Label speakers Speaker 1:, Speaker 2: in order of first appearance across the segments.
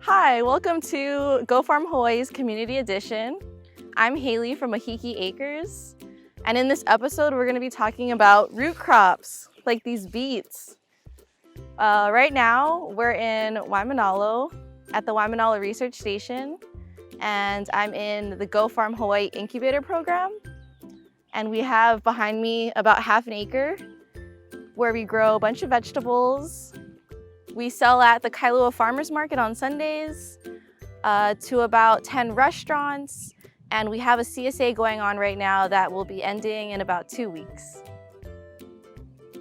Speaker 1: Hi, welcome to Go Farm Hawaii's Community Edition. I'm Haley from Ahiki Acres, and in this episode we're going to be talking about root crops, like these beets. Right now we're in Waimanalo at the Waimanalo Research Station, and I'm in the Go Farm Hawaii Incubator Program. And we have behind me about half an acre where we grow a bunch of vegetables. We sell at the Kailua Farmers Market on Sundays to about 10 restaurants, and we have a CSA going on right now that will be ending in about 2 weeks.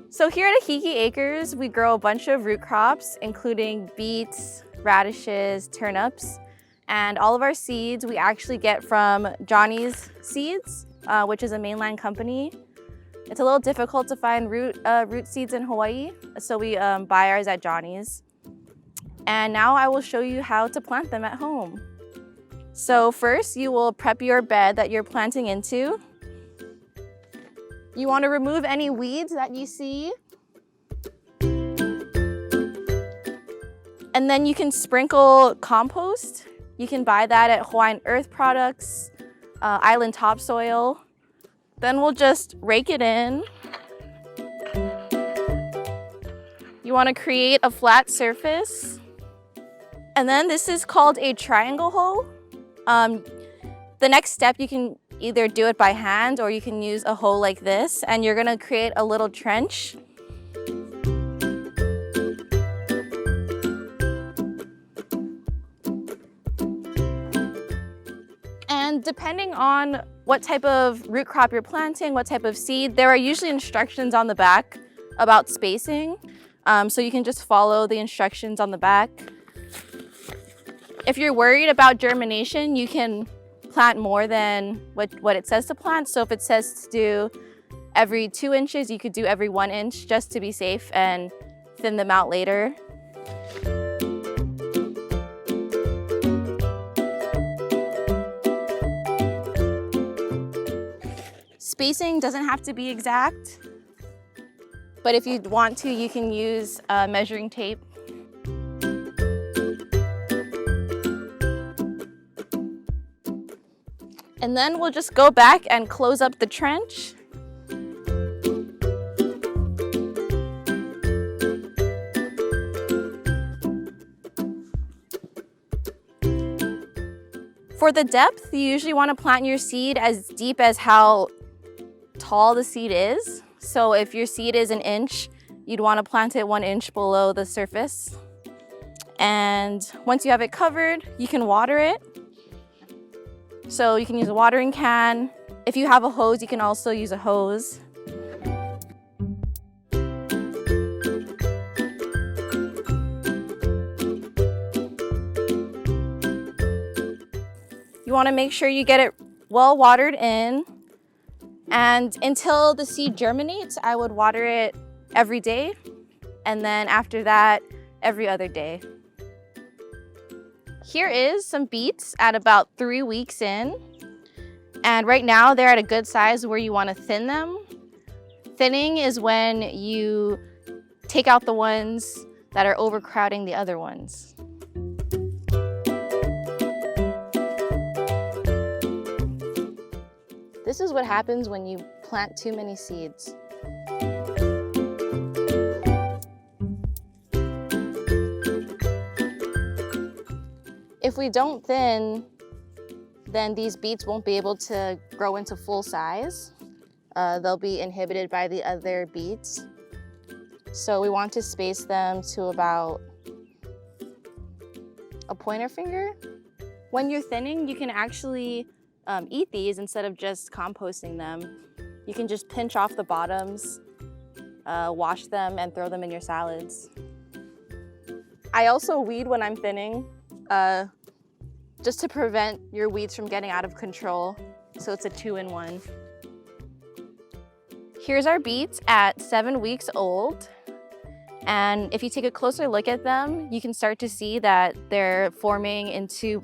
Speaker 1: So here at Ahiki Acres, we grow a bunch of root crops, including beets, radishes, turnips, and all of our seeds we actually get from Johnny's Seeds, which is a mainland company. It's a little difficult to find root seeds in Hawaii, so we buy ours at Johnny's. And now I will show you how to plant them at home. So first, you will prep your bed that you're planting into. You want to remove any weeds that you see. And then you can sprinkle compost. You can buy that at Hawaiian Earth Products, Island Topsoil. Then we'll just rake it in. You want to create a flat surface. And then this is called a triangle hoe. The next step, you can either do it by hand or you can use a hoe like this, and you're going to create a little trench. And depending on what type of root crop you're planting, what type of seed, there are usually instructions on the back about spacing. So you can just follow the instructions on the back. If you're worried about germination, you can plant more than what it says to plant. So if it says to do every 2 inches, you could do every 1 inch just to be safe and thin them out later. Spacing doesn't have to be exact, but if you want to, you can use measuring tape. And then we'll just go back and close up the trench. For the depth, you usually want to plant your seed as deep as how tall the seed is. So if your seed is 1 inch, you'd want to plant it 1 inch below the surface. And once you have it covered, you can water it. So you can use a watering can. If you have a hose, you can also use a hose. You want to make sure you get it well watered in. And until the seed germinates, I would water it every day. And then after that, every other day. Here is some beets at about 3 weeks in. And right now they're at a good size where you want to thin them. Thinning is when you take out the ones that are overcrowding the other ones. This is what happens when you plant too many seeds. If we don't thin, then these beets won't be able to grow into full size. They'll be inhibited by the other beets. So we want to space them to about a pointer finger. When you're thinning, you can actually eat these instead of just composting them. You can just pinch off the bottoms, wash them, and throw them in your salads. I also weed when I'm thinning, just to prevent your weeds from getting out of control. So it's a 2-in-1. Here's our beets at 7 weeks old. And if you take a closer look at them, you can start to see that they're forming into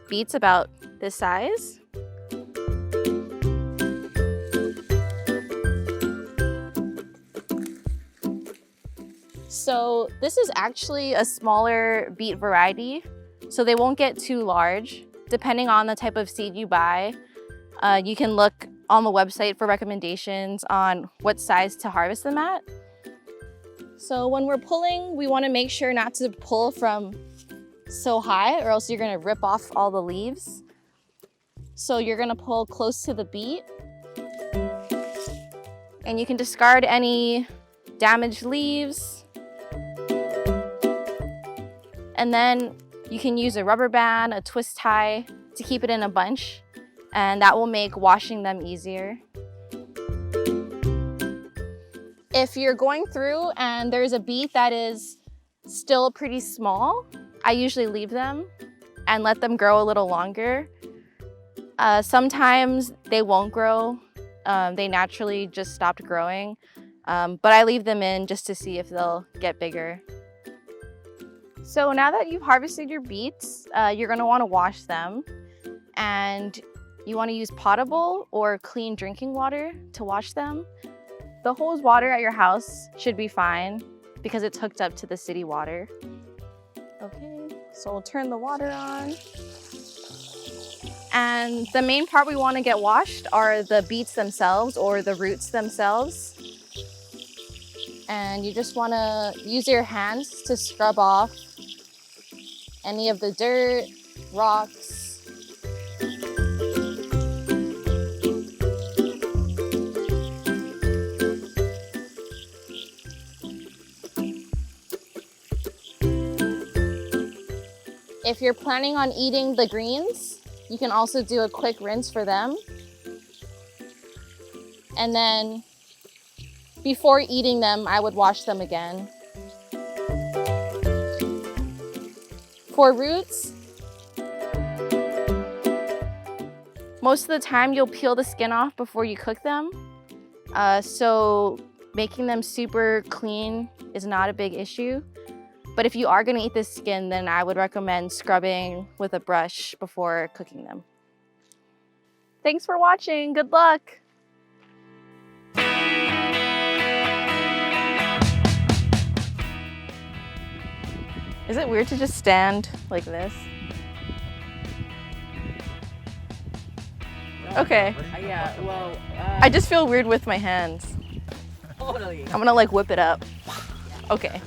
Speaker 1: beets about this size. So this is actually a smaller beet variety. so they won't get too large. Depending on the type of seed you buy, you can look on the website for recommendations on what size to harvest them at. So when we're pulling, we want to make sure not to pull from so high or else you're going to rip off all the leaves. So you're going to pull close to the beet. And you can discard any damaged leaves. And then you can use a rubber band, a twist tie to keep it in a bunch, and that will make washing them easier. If you're going through and there's a beet that is still pretty small, I usually leave them and let them grow a little longer. Sometimes they won't grow. They naturally just stopped growing, but I leave them in just to see if they'll get bigger. So now that you've harvested your beets, you're going to want to wash them, and you want to use potable or clean drinking water to wash them. The hose water at your house should be fine because it's hooked up to the city water. Okay, so we'll turn the water on. And the main part we want to get washed are the beets themselves or the roots themselves. And you just want to use your hands to scrub off any of the dirt, rocks. If you're planning on eating the greens, you can also do a quick rinse for them. And then before eating them, I would wash them again. For roots, most of the time you'll peel the skin off before you cook them. So making them super clean is not a big issue. But if you are going to eat the skin, then I would recommend scrubbing with a brush before cooking them. Thanks for watching. Good luck. Is it weird to just stand like this? Okay.
Speaker 2: Yeah, well,
Speaker 1: I just feel weird with my hands.
Speaker 2: totally.
Speaker 1: I'm gonna like whip it up. Okay.